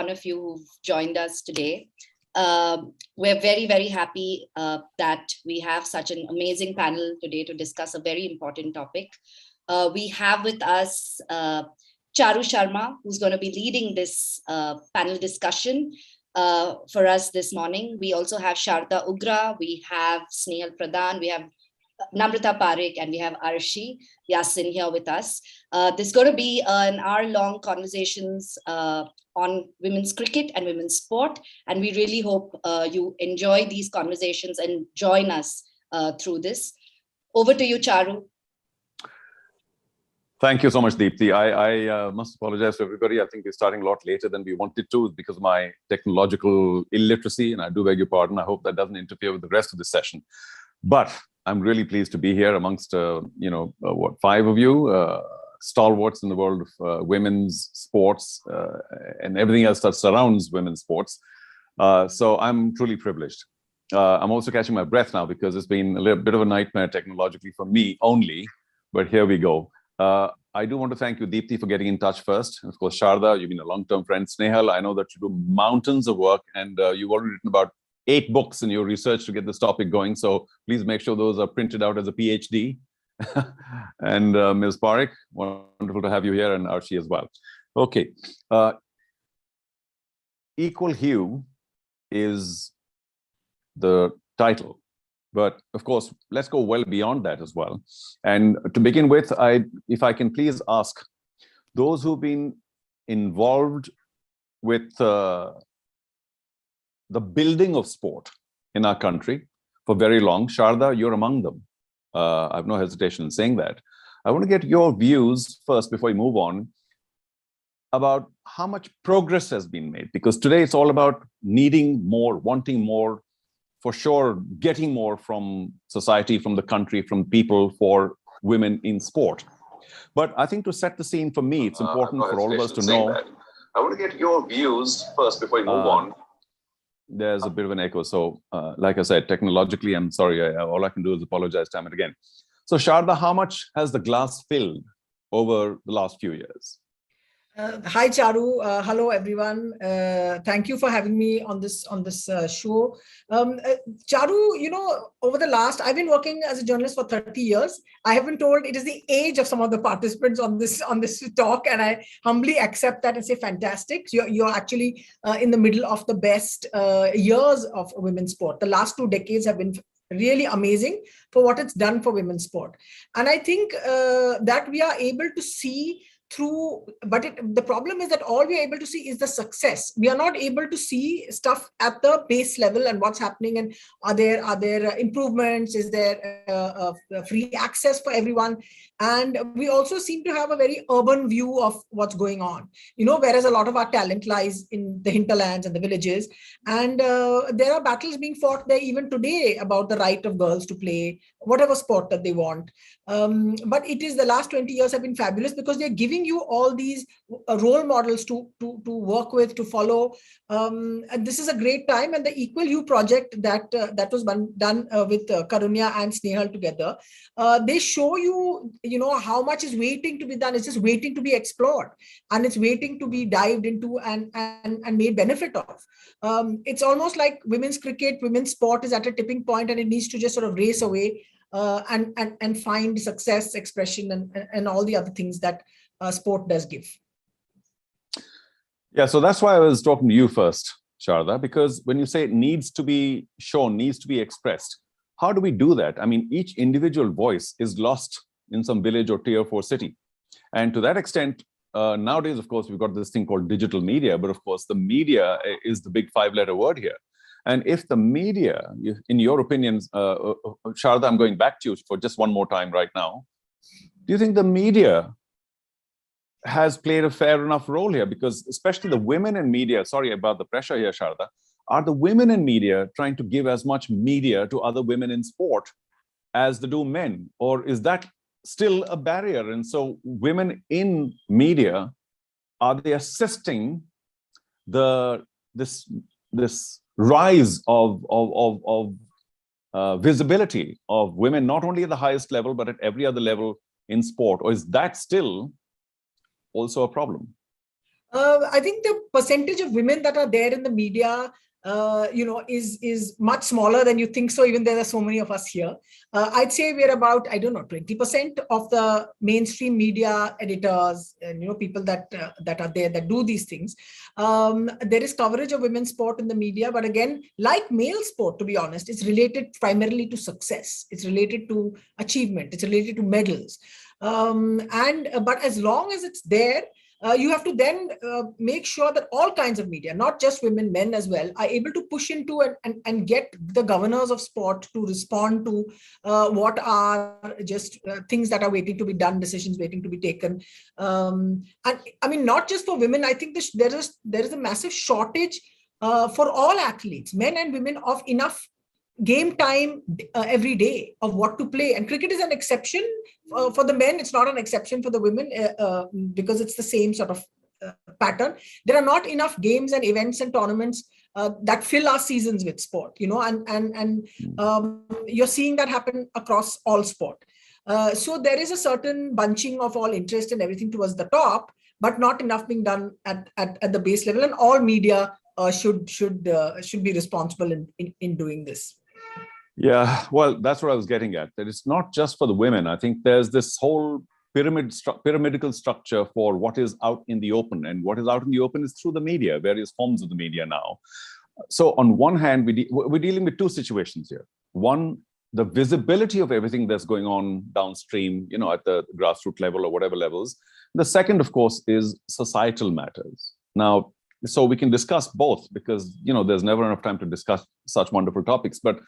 one of you who've joined us today. We're very, very happy that we have such an amazing panel today to discuss a very important topic. We have with us Charu Sharma, who's going to be leading this panel discussion for us this morning. We also have Sharda Ugra, we have Snehal Pradhan, we have Namrata Parekh, and we have Arshi Yasin here with us. This is going to be an hour-long conversations on women's cricket and women's sport, and we really hope you enjoy these conversations and join us through this. Over to you, Charu. Thank you so much, Deepthi. I must apologize to everybody. I think we're starting a lot later than we wanted to because of my technological illiteracy, and I do beg your pardon. I hope that doesn't interfere with the rest of the session. But I'm really pleased to be here amongst, five of you, stalwarts in the world of women's sports and everything else that surrounds women's sports. So I'm truly privileged. I'm also catching my breath now because it's been a little bit of a nightmare technologically for me only, but here we go. I do want to thank you, Deepthi, for getting in touch first. And of course, Sharda, you've been a long-term friend. Snehal, I know that you do mountains of work and you've already written about 8 books in your research to get this topic going. So please make sure those are printed out as a PhD. And Ms. Parekh, wonderful to have you here, and Arshi as well. Okay. Equal Hue is the title. But of course, let's go well beyond that as well. And to begin with, if I can please ask those who've been involved with the building of sport in our country for very long. Sharda, you're among them. I have no hesitation in saying that. I want to get your views first before we move on about how much progress has been made, because today it's all about needing more, wanting more, for sure, getting more from society, from the country, from people, for women in sport. But I think to set the scene for me, it's important for all of us to know. I want to get your views first before we move on. There's a bit of an echo. So like I said, technologically, I'm sorry, all I can do is apologize time and again. So Sharda, how much has the glass filled over the last few years? Hi, Charu. Hello, everyone. Thank you for having me on this show. Charu, over the last, I've been working as a journalist for 30 years. I have been told it is the age of some of the participants on this talk, and I humbly accept that and say fantastic. You're actually in the middle of the best years of women's sport. The last 2 decades have been really amazing for what it's done for women's sport. And I think that we are able to see through, but the problem is that all we are able to see is the success. We are not able to see stuff at the base level and what's happening, and are there improvements, is there free access for everyone, and we also seem to have a very urban view of what's going on, whereas a lot of our talent lies in the hinterlands and the villages, and there are battles being fought there even today about the right of girls to play whatever sport that they want. But it is, the last 20 years have been fabulous because they're giving you all these role models to work with, to follow. And this is a great time. And the Equal You project that was done with Karunya and Snehal together, they show you, how much is waiting to be done. It's just waiting to be explored, and it's waiting to be dived into and made benefit of. It's almost like women's cricket, women's sport is at a tipping point, and it needs to just sort of race away and find success, expression, and all the other things that sport does give. Yeah, so that's why I was talking to you first, Sharda, because when you say it needs to be shown, needs to be expressed, how do we do that? I mean, each individual voice is lost in some village or tier 4 city. And to that extent, nowadays, of course, we've got this thing called digital media, but of course, the media is the big 5-letter word here. And if the media, in your opinion, Sharda, I'm going back to you for just one more time right now. Do you think the media has played a fair enough role here? Because especially the women in media, sorry about the pressure here, Sharda, are the women in media trying to give as much media to other women in sport as they do men? Or is that still a barrier? And so women in media, are they assisting this rise of visibility of women, not only at the highest level, but at every other level in sport? Or is that still also a problem? I think the percentage of women that are there in the media, is much smaller than you think. So even there are so many of us here. I'd say we're about, I don't know, 20% of the mainstream media editors and people that are there that do these things. There is coverage of women's sport in the media, but again, like male sport, to be honest, it's related primarily to success. It's related to achievement. It's related to medals. But as long as it's there, you have to then make sure that all kinds of media, not just women, men as well, are able to push into and get the governors of sport to respond to what are just things that are waiting to be done, decisions waiting to be taken. And I mean, not just for women, I think there is a massive shortage for all athletes, men and women, of enough game time every day of what to play. And cricket is an exception for the men. It's not an exception for the women because it's the same sort of pattern. There are not enough games and events and tournaments that fill our seasons with sport, and you're seeing that happen across all sport. So there is a certain bunching of all interest and everything towards the top, but not enough being done at the base level. And all media should be responsible in doing this. Yeah, well, that's what I was getting at. That it's not just for the women. I think there's this whole pyramidal structure for what is out in the open, and what is out in the open is through the media, various forms of the media now. So on one hand, we're dealing with two situations here. One, the visibility of everything that's going on downstream, at the grassroots level or whatever levels. The second, of course, is societal matters. Now, so we can discuss both because, there's never enough time to discuss such wonderful topics. But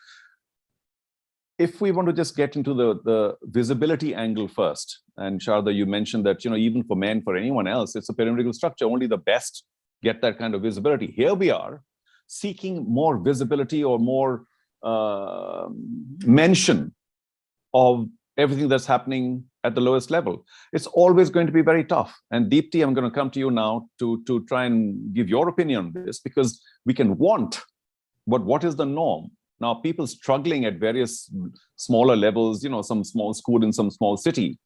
if we want to just get into the visibility angle first, and Sharda, you mentioned that, even for men, for anyone else, it's a pyramidal structure. Only the best get that kind of visibility. Here we are seeking more visibility or more mention of everything that's happening at the lowest level. It's always going to be very tough. And Deepti, I'm going to come to you now to try and give your opinion on this, because we can want, but what is the norm? Now, people struggling at various smaller levels, some small school in some small city,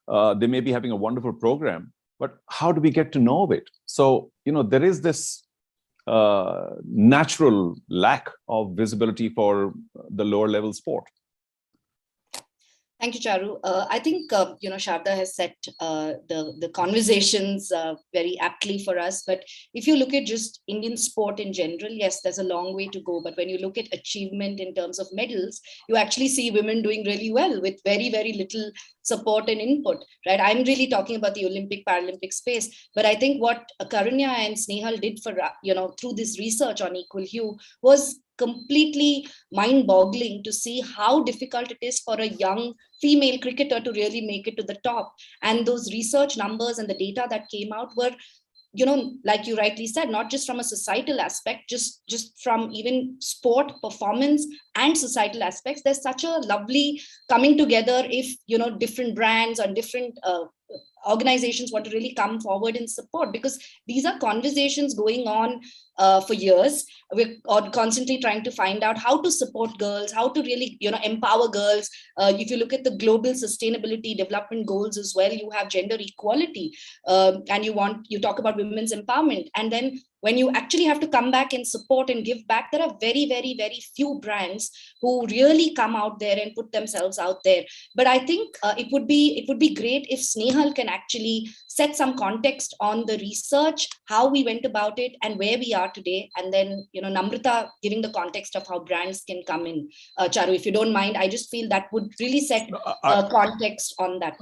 they may be having a wonderful program, but how do we get to know it? So, there is this natural lack of visibility for the lower level sport. Thank you, Charu. I think, Sharda has set the conversations very aptly for us. But if you look at just Indian sport in general, yes, there's a long way to go. But when you look at achievement in terms of medals, you actually see women doing really well with very, very little support and input, right? I'm really talking about the Olympic, Paralympic space. But I think what Karunya and Snehal did for, through this research on Equal Hue was completely mind-boggling to see how difficult it is for a young female cricketer to really make it to the top. And those research numbers and the data that came out were, like you rightly said, not just from a societal aspect, just from even sport performance and societal aspects. There's such a lovely coming together if, different brands or different organizations want to really come forward and support, because these are conversations going on for years. We're constantly trying to find out how to support girls, how to really, empower girls. If you look at the global sustainability development goals as well, you have gender equality, and you talk about women's empowerment. And then when you actually have to come back and support and give back, there are very, very, very few brands who really come out there and put themselves out there. But I think it would be great if Snehal can actually set some context on the research, how we went about it, and where we are today. And then, Namrata giving the context of how brands can come in. Charu, if you don't mind, I just feel that would really set context on that.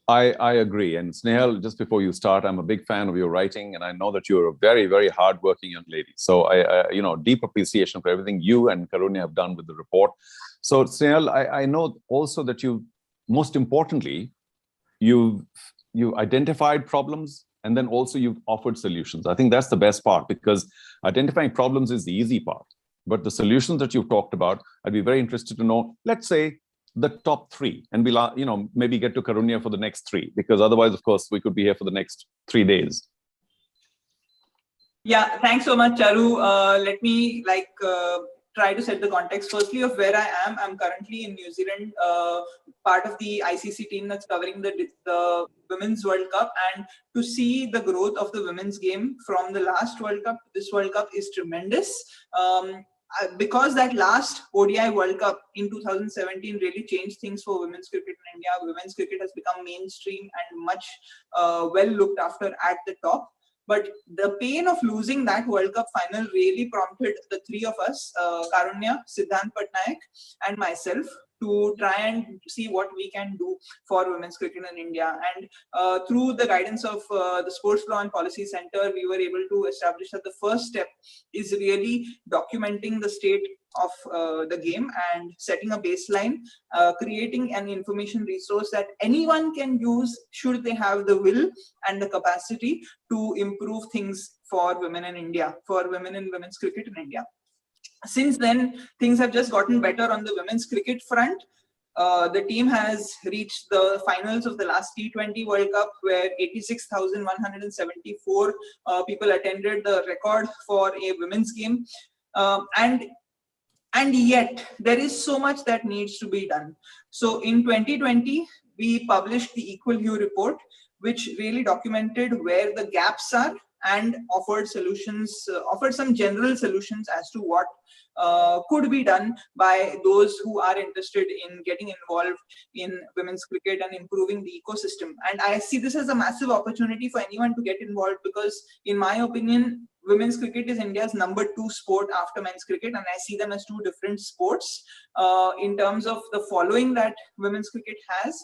I agree. And Snehal, just before you start, I'm a big fan of your writing, and I know that you're a very, very hardworking young lady. So I deep appreciation for everything you and Karunya have done with the report. So Snehal, I know also that most importantly, you've identified problems, and then also you've offered solutions. I think that's the best part, because identifying problems is the easy part. But the solutions that you've talked about, I'd be very interested to know, let's say, the top three, and we'll maybe get to Karunya for the next three, because otherwise, of course, we could be here for the next 3 days. Yeah, thanks so much, Charu. Let me try to set the context firstly of where I am. I'm currently in New Zealand, part of the ICC team that's covering the Women's World Cup, and to see the growth of the women's game from the last World Cup to this World Cup is tremendous. Because that last ODI World Cup in 2017 really changed things for women's cricket in India. Women's cricket has become mainstream and much well looked after at the top. But the pain of losing that World Cup final really prompted the three of us, Karunya, Siddhant Patnaik, and myself, to try and see what we can do for women's cricket in India. And through the guidance of the Sports Law and Policy Center, we were able to establish that the first step is really documenting the state of the game and setting a baseline, creating an information resource that anyone can use should they have the will and the capacity to improve things for women in India, for women in women's cricket in India. Since then, things have just gotten better on the women's cricket front. The team has reached the finals of the last T20 World Cup, where 86,174 people attended, the record for a women's game. And yet, there is so much that needs to be done. So in 2020, we published the Equal Hue report, which really documented where the gaps are and offered solutions, offered some general solutions as to what could be done by those who are interested in getting involved in women's cricket and improving the ecosystem. And I see this as a massive opportunity for anyone to get involved, because in my opinion, women's cricket is India's #2 sport after men's cricket, and I see them as two different sports. In terms of the following that women's cricket has,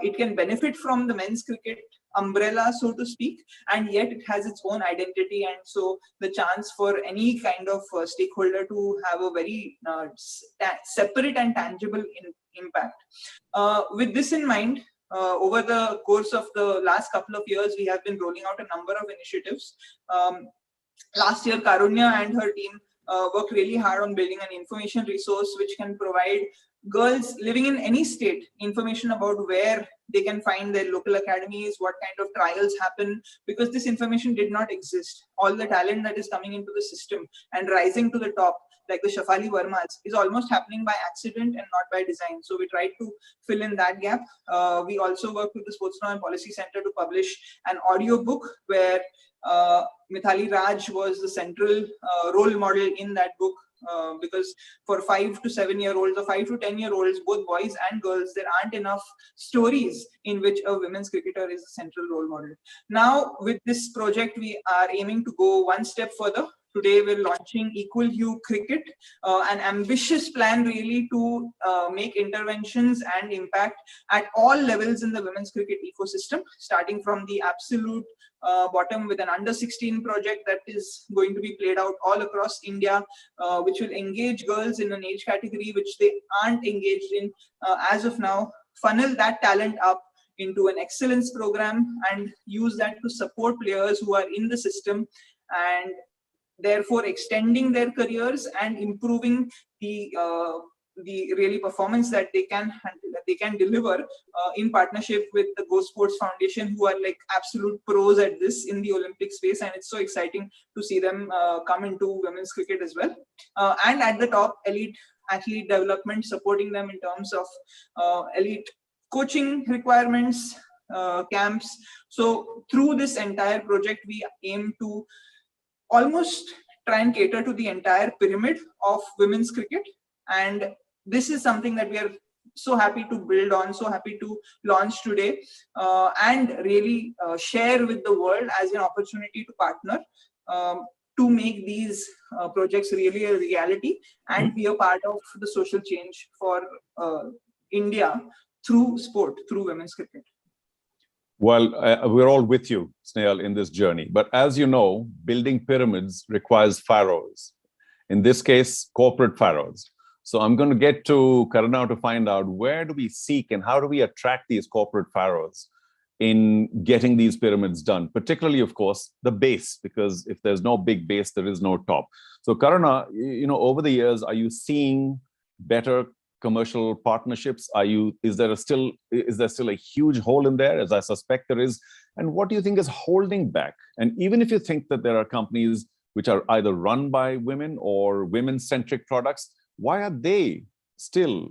it can benefit from the men's cricket umbrella, so to speak, and yet it has its own identity, and so the chance for any kind of stakeholder to have a very separate and tangible impact. With this in mind, over the course of the last couple of years, we have been rolling out a number of initiatives. Last year, Karunya and her team worked really hard on building an information resource which can provide girls living in any state information about where they can find their local academies, what kind of trials happen, because this information did not exist. All the talent that is coming into the system and rising to the top, like the Shafali Vermas, is almost happening by accident and not by design. So we tried to fill in that gap. We also worked with the Sports Law and Policy Center to publish an audio book where Mithali Raj was the central role model in that book. Because for 5 to 7-year-olds or 5 to 10-year-olds, both boys and girls, there aren't enough stories in which a women's cricketer is a central role model. Now, with this project, we are aiming to go one step further. Today, we're launching Equal Hue Cricket, an ambitious plan really to make interventions and impact at all levels in the women's cricket ecosystem, starting from the absolute bottom with an under-16 project that is going to be played out all across India, which will engage girls in an age category which they aren't engaged in as of now, funnel that talent up into an excellence program and use that to support players who are in the system, and therefore extending their careers and improving the really performance that they can deliver in partnership with the Go Sports Foundation, who are like absolute pros at this in the Olympic space, and it's so exciting to see them come into women's cricket as well. And at the top, elite athlete development, supporting them in terms of elite coaching requirements, camps. So through this entire project, we aim to almost try and cater to the entire pyramid of women's cricket. And this is something that we are so happy to build on, so happy to launch today, and really share with the world as an opportunity to partner to make these projects really a reality and be a part of the social change for India through sport, through women's cricket. Well, we're all with you, Snehal, in this journey. But as you know, building pyramids requires pharaohs. In this case, corporate pharaohs. So I'm going to get to Karuna to find out, where do we seek and how do we attract these corporate pharaohs in getting these pyramids done? Particularly, of course, the base, because if there's no big base, there is no top. So Karuna, over the years, are you seeing better commercial partnerships? Is there still a huge hole in there, as I suspect there is? And what do you think is holding back? And even if you think that there are companies which are either run by women or women-centric products, why are they still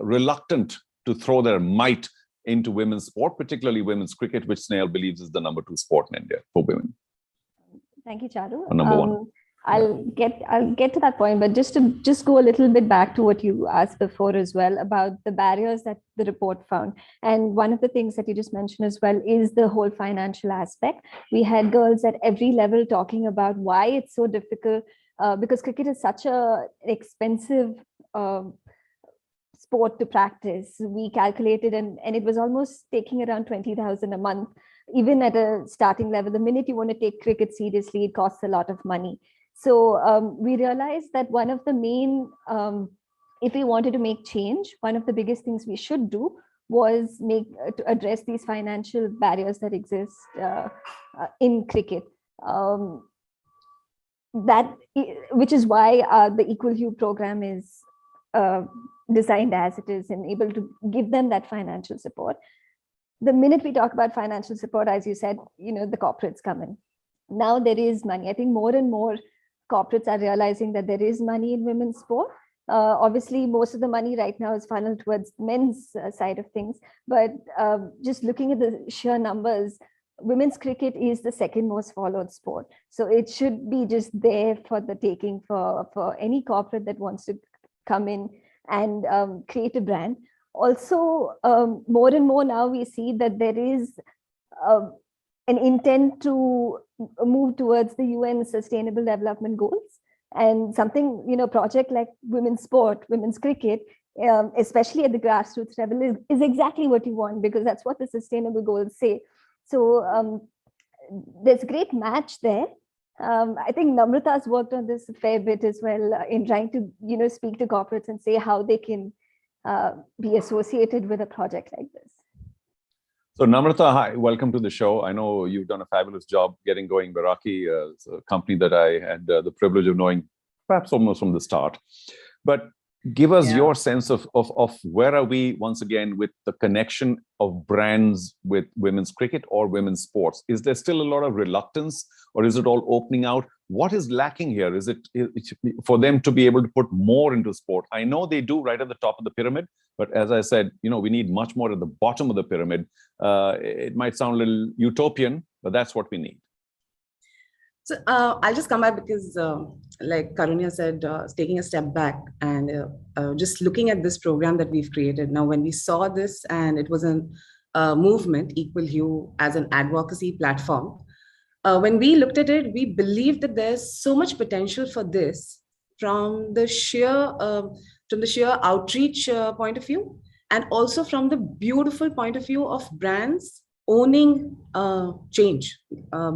reluctant to throw their might into women's sport, particularly women's cricket, which Snehal believes is the #2 sport in India for women? Thank you, Charu. Or number one. I'll get to that point, but just to go a little bit back to what you asked before as well about the barriers that the report found. And one of the things that you just mentioned as well is the whole financial aspect. We had girls at every level talking about why it's so difficult, because cricket is such an expensive sport to practice. We calculated and it was almost taking around 20,000 a month. Even at a starting level, the minute you want to take cricket seriously, it costs a lot of money. So we realized that one of the main, if we wanted to make change, one of the biggest things we should do was to address these financial barriers that exist in cricket. Which is why the Equal Hue program is designed as it is and able to give them that financial support. The minute we talk about financial support, as you said, the corporates come in. Now there is money. I think more and more corporates are realizing that there is money in women's sport. Obviously, most of the money right now is funneled towards men's side of things. But just looking at the sheer numbers, women's cricket is the second most followed sport. So it should be just there for the taking for any corporate that wants to come in and create a brand. Also, more and more now we see that there is an intent to move towards the UN Sustainable Development Goals, and something, project like women's sport, women's cricket, especially at the grassroots level is exactly what you want, because that's what the sustainable goals say. So there's a great match there. I think Namrata's worked on this a fair bit as well in trying to, speak to corporates and say how they can be associated with a project like this. So Namrata, hi, welcome to the show. I know you've done a fabulous job getting going Baraki, a company that I had the privilege of knowing perhaps almost from the start. But give us your sense of where are we once again with the connection of brands with women's cricket or women's sports? Is there still a lot of reluctance, or is it all opening out? What is lacking here? Is it for them to be able to put more into sport? I know they do right at the top of the pyramid, but as I said, we need much more at the bottom of the pyramid. It might sound a little utopian, but that's what we need. So I'll just come back because, like Karunya said, taking a step back and just looking at this program that we've created. Now, when we saw this and it was a movement, Equal Hue, as an advocacy platform, when we looked at it, we believed that there's so much potential for this from the sheer outreach point of view, and also from the beautiful point of view of brands owning change,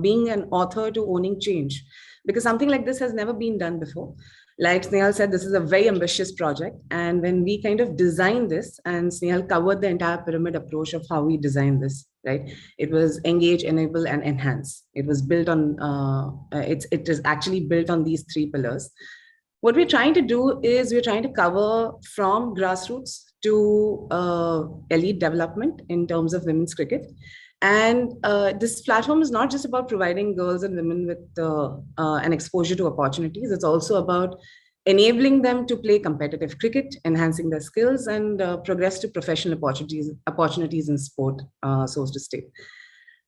being an author to owning change, because something like this has never been done before. Like Snehal said, this is a very ambitious project. And when we kind of designed this, and Snehal covered the entire pyramid approach of how we designed this, right? It was engage, enable, and enhance. It was built on, it is actually built on these 3 pillars. What we're trying to do is we're trying to cover from grassroots to elite development in terms of women's cricket. And this platform is not just about providing girls and women with an exposure to opportunities. It's also about enabling them to play competitive cricket, enhancing their skills, and progress to professional opportunities in sport, so to state.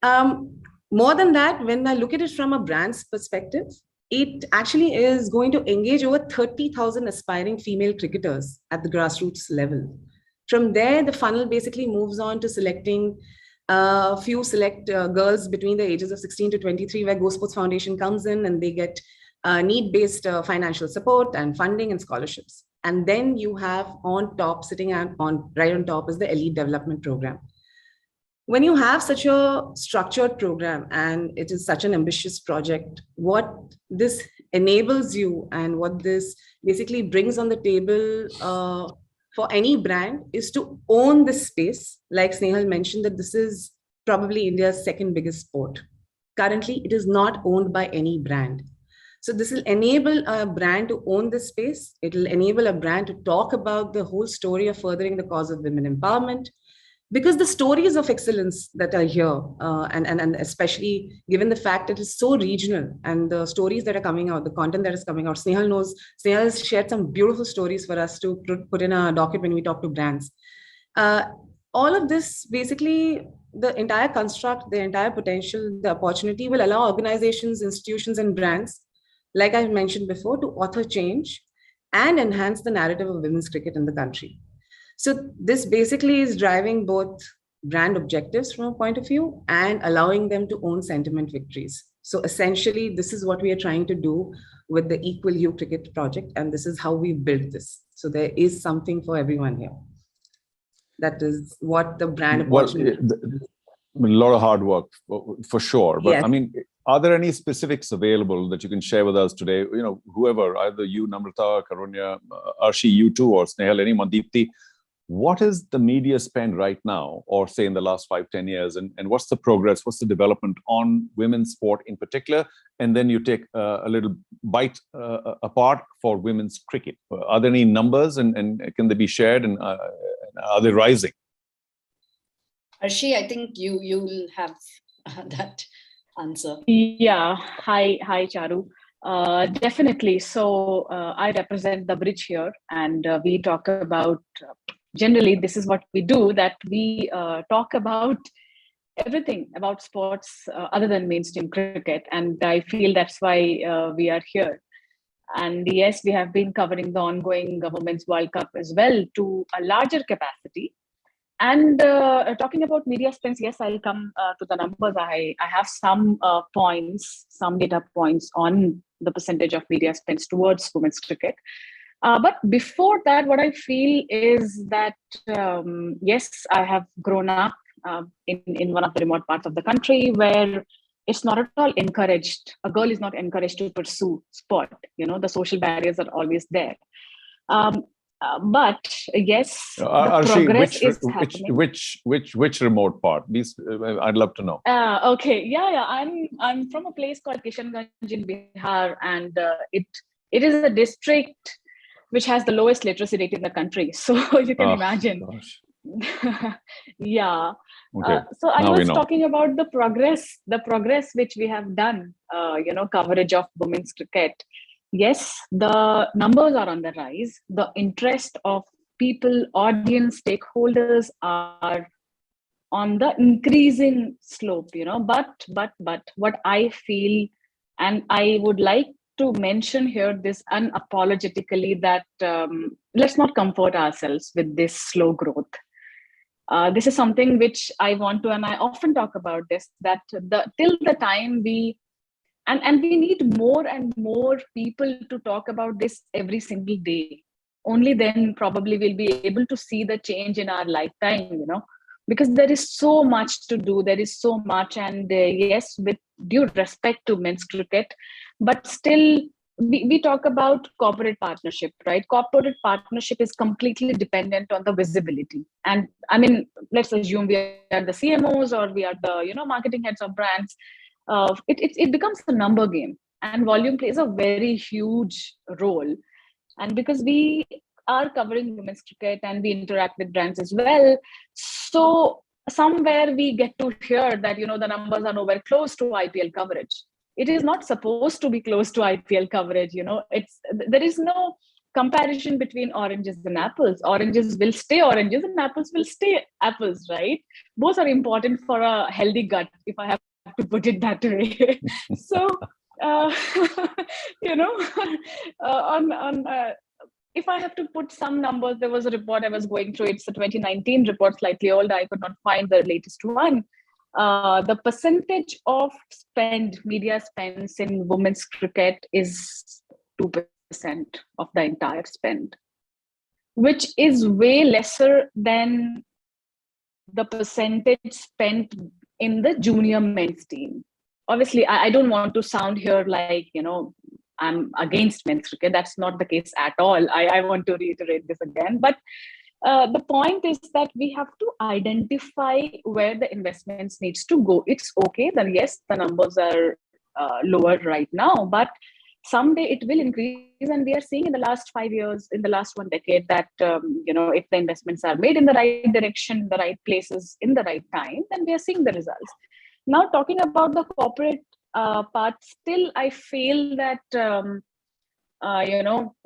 More than that, when I look at it from a brand's perspective, it actually is going to engage over 30,000 aspiring female cricketers at the grassroots level. From there, the funnel basically moves on to selecting a few select girls between the ages of 16 to 23, where Go Sports Foundation comes in and they get need-based financial support and funding and scholarships. And then you have on top, sitting right on top is the Elite Development Program. When you have such a structured program and it is such an ambitious project, what this enables you and what this basically brings on the table for any brand is to own this space. Like Snehal mentioned, that this is probably India's second biggest sport. Currently, it is not owned by any brand. So this will enable a brand to own this space. It will enable a brand to talk about the whole story of furthering the cause of women empowerment. because the stories of excellence that are here, and especially given the fact it is so regional, and the stories that are coming out, the content that is coming out, Snehal has shared some beautiful stories for us to put in a docket when we talk to brands. All of this, basically, the entire construct, the entire potential, the opportunity will allow organizations, institutions, and brands, like I mentioned before, to author change and enhance the narrative of women's cricket in the country. So this basically is driving both brand objectives from a point of view and allowing them to own sentiment victories. So essentially, this is what we are trying to do with the Equal You Cricket project, and this is how we built this. So there is something for everyone here. That is what the brand opportunity. A lot of hard work for sure. But Yes. I mean, are there any specifics available that you can share with us today? You know, whoever, either you, Namrata, Karunya, Arshi, you too, or Snehal, anyone, Deepti, what is the media spend right now, or say in the last 5-10 years, and what's the progress, what's the development on women's sport in particular? And then you take a little bite apart for women's cricket. Are there any numbers, and can they be shared, and are they rising? Arshi, I think you'll have that answer. Yeah, hi Charu. Definitely. So I represent the bridge here, and we talk about, generally this is what we do, that we talk about everything about sports other than mainstream cricket, and I feel that's why we are here. And yes, we have been covering the ongoing Women's World Cup as well to a larger capacity. And talking about media spends, yes, I'll come to the numbers. I have some points, some data points on the percentage of media spends towards women's cricket. But before that, what I feel is that, yes, I have grown up in one of the remote parts of the country where it's not at all encouraged. A girl is not encouraged to pursue sport. You know, the social barriers are always there. But yes, Arshi, progress is happening. which remote part? I'd love to know. Okay, yeah. I'm from a place called Kishanganj in Bihar, and it is a district which has the lowest literacy rate in the country. So you can imagine. Yeah. Okay. So I was talking about the progress which we have done. Coverage of women's cricket. Yes, the numbers are on the rise. The interest of people, audience, stakeholders are on the increasing slope, but what I feel, and I would like to mention here this unapologetically, that let's not comfort ourselves with this slow growth. This is something which I want to, and I often talk about this, that till the time and we need more and more people to talk about this every single day. Only then probably we'll be able to see the change in our lifetime, because there is so much to do. There is so much. And yes, with due respect to men's cricket, but still we talk about corporate partnership, right? Corporate partnership is completely dependent on the visibility. And I mean, let's assume we are the CMOs or we are the, marketing heads of brands. It becomes a number game, and volume plays a very huge role. And because we are covering women's cricket and we interact with brands as well, so somewhere we get to hear that the numbers are nowhere close to IPL coverage. It is not supposed to be close to IPL coverage. There is no comparison between oranges and apples. Oranges will stay oranges and apples will stay apples, right? Both are important for a healthy gut, if I have to put it that way. So if I have to put some numbers, there was a report I was going through. It's a 2019 report, slightly old. I could not find the latest one. The percentage of media spends in women's cricket is 2% of the entire spend, which is way lesser than the percentage spent in the junior men's team. Obviously, I don't want to sound here like, I'm against men's cricket. That's not the case at all. I want to reiterate this again. But the point is that we have to identify where the investments needs to go. It's okay that, yes, the numbers are lower right now, but someday it will increase. And we are seeing in the last 5 years, in the last 1 decade, that if the investments are made in the right direction, the right places, in the right time, then we are seeing the results. Now, talking about the corporate part, still I feel that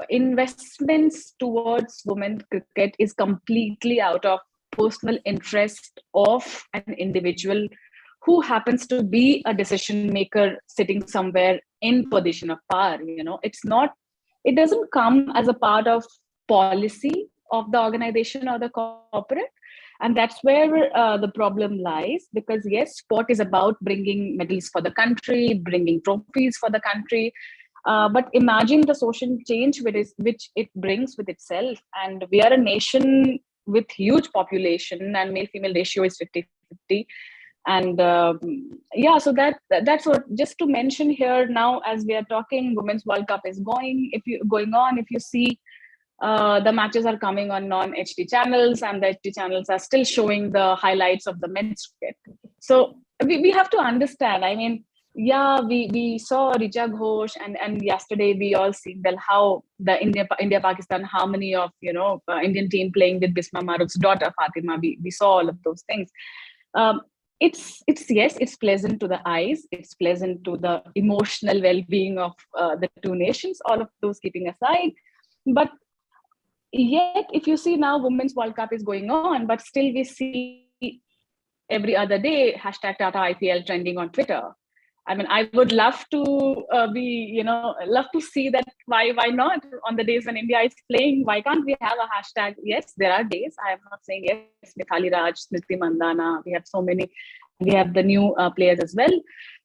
investments towards women's cricket is completely out of personal interest of an individual who happens to be a decision maker sitting somewhere in position of power. It doesn't come as a part of policy of the organization or the corporate. And that's where the problem lies, because yes, sport is about bringing medals for the country, bringing trophies for the country. But imagine the social change which it brings with itself. And we are a nation with huge population, and male-female ratio is 50-50. And so that's what, just to mention here now, as we are talking, Women's World Cup is going on. If you see, the matches are coming on non-HD channels, and the HD channels are still showing the highlights of the men's cricket. So we have to understand, I mean, we saw Richa Ghosh, and yesterday we all seen how the India-Pakistan harmony of, Indian team playing with Bisma Maruf's daughter, Fatima, we saw all of those things. It's pleasant to the eyes, it's pleasant to the emotional well-being of the two nations, all of those keeping aside. But yet, if you see now, Women's World Cup is going on, but still we see every other day hashtag Tata IPL trending on Twitter. I mean, I would love to love to see that. Why not on the days when India is playing? Why can't we have a hashtag? Yes, there are days. I am not saying yes. Mithali Raj, Smriti Mandhana. We have so many. We have the new players as well.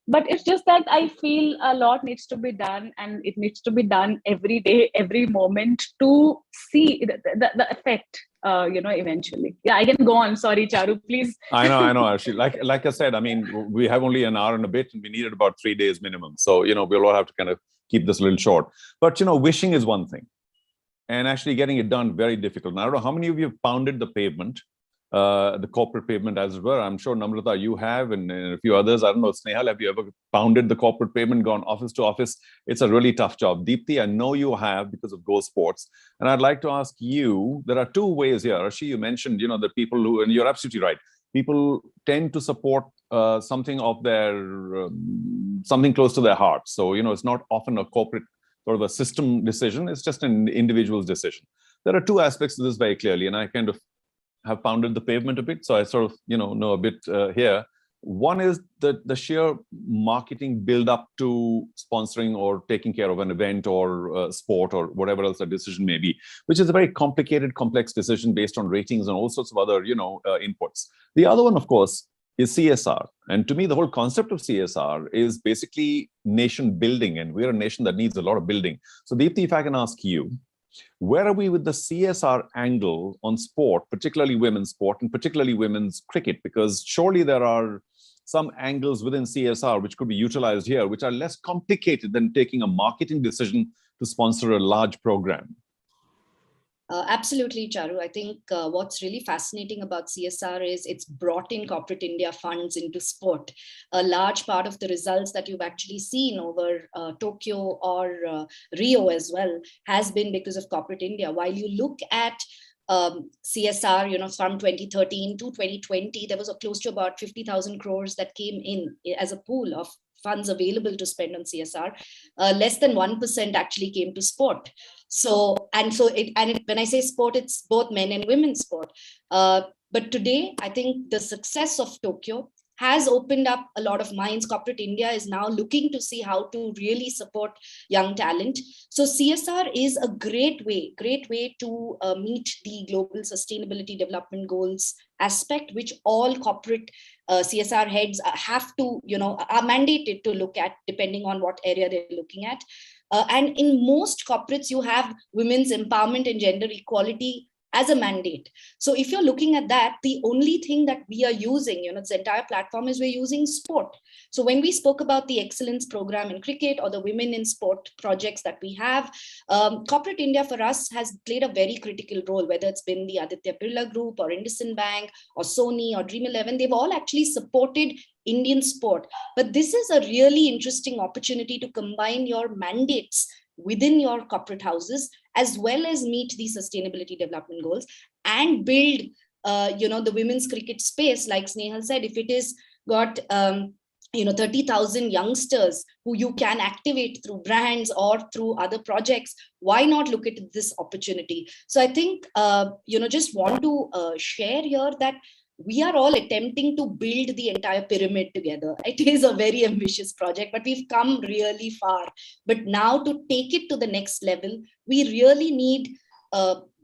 But it's just that I feel a lot needs to be done, and it needs to be done every day, every moment, to see the effect. Eventually. Yeah, I can go on. Sorry, Charu, please. I know, Arshi. Like I said, I mean, we have only an hour and a bit, and we needed about 3 days minimum. So, we'll all have to kind of keep this a little short. But, wishing is one thing, and actually getting it done, very difficult. Now, I don't know how many of you have pounded the pavement, the corporate pavement, as it were. I'm sure, Namrata, you have, and a few others. I don't know, Snehal, have you ever pounded the corporate pavement, gone office to office? It's a really tough job. Deepthi, I know you have, because of Go Sports. And I'd like to ask you, there are two ways here. Arshi, you mentioned, the people who, and you're absolutely right, people tend to support something of their, something close to their heart. So, it's not often a corporate sort of a system decision. It's just an individual's decision. There are two aspects to this very clearly, and I kind of have pounded the pavement a bit, so I sort of know a bit here. One is the sheer marketing build up to sponsoring or taking care of an event or sport or whatever else the decision may be, which is a very complicated, complex decision based on ratings and all sorts of other inputs. The other one, of course, is CSR, and to me the whole concept of CSR is basically nation building, and we're a nation that needs a lot of building. So Deepthi, if I can ask you, where are we with the CSR angle on sport, particularly women's sport and particularly women's cricket? Because surely there are some angles within CSR which could be utilized here, which are less complicated than taking a marketing decision to sponsor a large program. Absolutely, Charu. I think what's really fascinating about CSR is it's brought in corporate India funds into sport. A large part of the results that you've actually seen over Tokyo or Rio as well has been because of corporate India. While you look at CSR, from 2013 to 2020, there was close to about 50,000 crores that came in as a pool of funds available to spend on CSR. Less than 1% actually came to sport. When I say sport, it's both men and women's sport. But today, I think the success of Tokyo has opened up a lot of minds. Corporate India is now looking to see how to really support young talent. So CSR is a great way to meet the global sustainability development goals aspect, which all corporate CSR heads have to, are mandated to look at depending on what area they're looking at. And in most corporates, you have women's empowerment and gender equality as a mandate. So if you're looking at that, the only thing that we are using, this entire platform is we're using sport. So when we spoke about the excellence program in cricket or the women in sport projects that we have, corporate India for us has played a very critical role, whether it's been the Aditya Birla Group or IndusInd Bank or Sony or Dream11, they've all actually supported Indian sport. But this is a really interesting opportunity to combine your mandates within your corporate houses, as well as meet these sustainability development goals and build, the women's cricket space. Like Snehal said, if it is got 30,000 youngsters who you can activate through brands or through other projects, why not look at this opportunity? So I think, just want to share here that we are all attempting to build the entire pyramid together. It is a very ambitious project, but we've come really far. But now to take it to the next level, we really need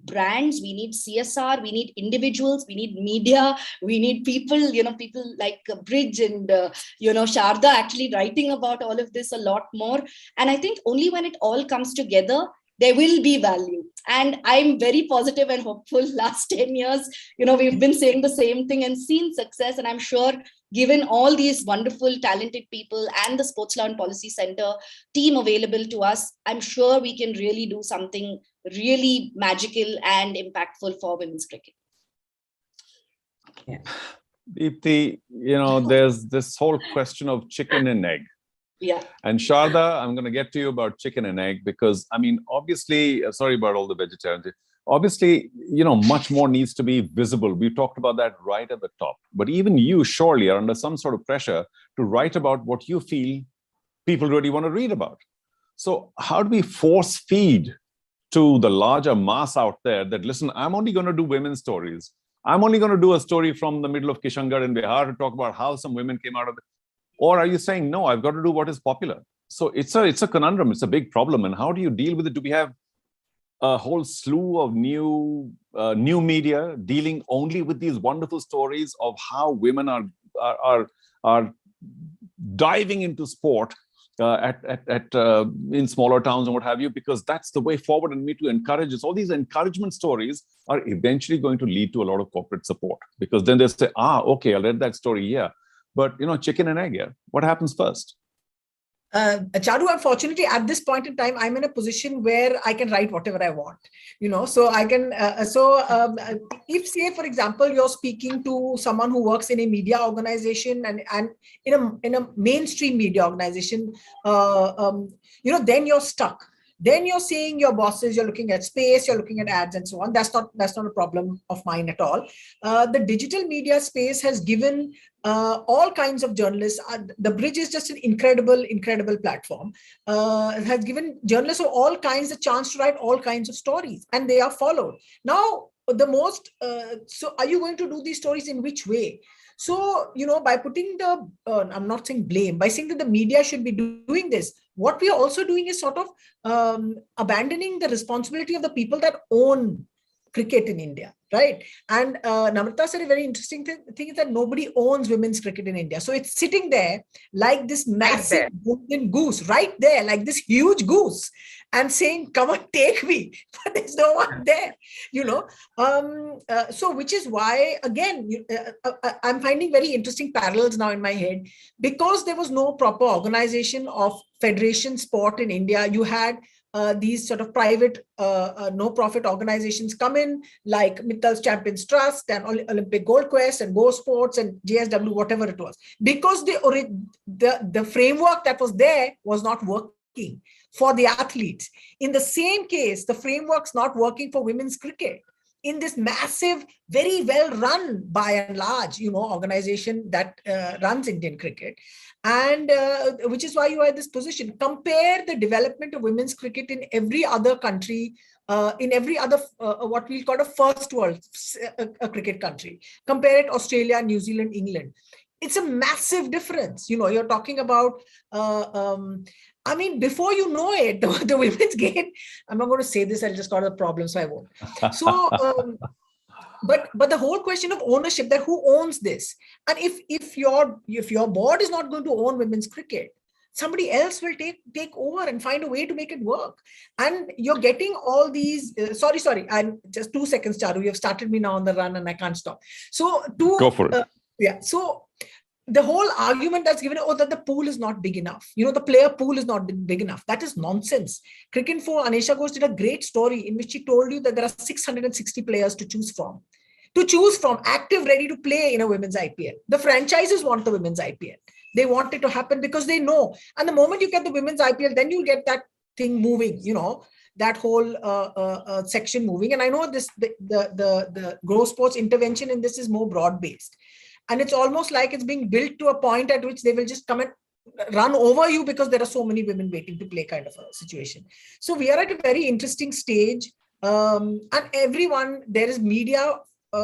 brands, we need CSR, we need individuals, we need media, we need people, people like Bridge and, Sharda actually writing about all of this a lot more. And I think only when it all comes together, there will be value. And I'm very positive and hopeful. Last 10 years, we've been saying the same thing and seen success. And I'm sure, given all these wonderful, talented people and the Sports Law and Policy Center team available to us, I'm sure we can really do something really magical and impactful for women's cricket. Yeah. Deepti, there's this whole question of chicken and egg. Yeah. And Sharda, I'm going to get to you about chicken and egg, because, obviously, sorry about all the vegetarians. Obviously, much more needs to be visible. We talked about that right at the top. But even you surely are under some sort of pressure to write about what you feel people really want to read about. So how do we force feed to the larger mass out there that, listen, I'm only going to do women's stories. I'm only going to do a story from the middle of Kishangarh in Bihar to talk about how some women came out of it. Or are you saying, no, I've got to do what is popular? So it's a conundrum. It's a big problem. And how do you deal with it? Do we have a whole slew of new media dealing only with these wonderful stories of how women are diving into sport in smaller towns and what have you? Because that's the way forward, and we need to encourage this. All these encouragement stories are eventually going to lead to a lot of corporate support, because then they say, okay, I read that story here. But, chicken and egg, what happens first? Charu, unfortunately, at this point in time, I'm in a position where I can write whatever I want, so I can, if, say, for example, you're speaking to someone who works in a media organization and in a mainstream media organization, then you're stuck. Then you're saying your bosses, you're looking at space, you're looking at ads and so on. That's not a problem of mine at all. The digital media space has given all kinds of journalists. The Bridge is just an incredible platform. It has given journalists of all kinds a chance to write all kinds of stories, and they are followed. Now, so are you going to do these stories in which way? So, by putting I'm not saying blame, by saying that the media should be doing this, what we are also doing is sort of abandoning the responsibility of the people that own cricket in India, right? And Namrata said a very interesting thing is that nobody owns women's cricket in India. So it's sitting there like this massive golden goose, right there, like this huge goose, and saying, come on, take me. But there's no one there, So which is why, again, I'm finding very interesting parallels now in my head. Because there was no proper organization of federation sport in India, you had these sort of private no-profit organizations come in, like Mittal's Champions Trust and Olympic Gold Quest and Go Sports and JSW, whatever it was. Because the framework that was there was not working for the athletes. In the same case, the framework's not working for women's cricket. In this massive, very well run by and large, organization that runs Indian cricket. And which is why you are in this position. Compare the development of women's cricket in every other country, in every other, what we call a first world cricket country. Compare it Australia, New Zealand, England. It's a massive difference. You're talking about, before you know it, the women's game, I'm not going to say this, I'll just cause a problem, so I won't. So, but the whole question of ownership, that who owns this? And if your board is not going to own women's cricket, somebody else will take over and find a way to make it work. And you're getting all these, sorry, I'm just 2 seconds, Charu, you have started me now on the run and I can't stop. So go for it. So the whole argument that's given, that the pool is not big enough. The player pool is not big enough. That is nonsense. Cricinfo, Anisha Ghosh did a great story in which she told you that there are 660 players to choose from. to choose from, active, ready to play in a women's IPL. The franchises want the women's IPL. They want it to happen because they know. And the moment you get the women's IPL, then you get that thing moving, that whole section moving. And I know the Grow Sports intervention in this is more broad-based. And it's almost like it's being built to a point at which they will just come and run over you because there are so many women waiting to play, kind of a situation. So we are at a very interesting stage. And everyone, there is media,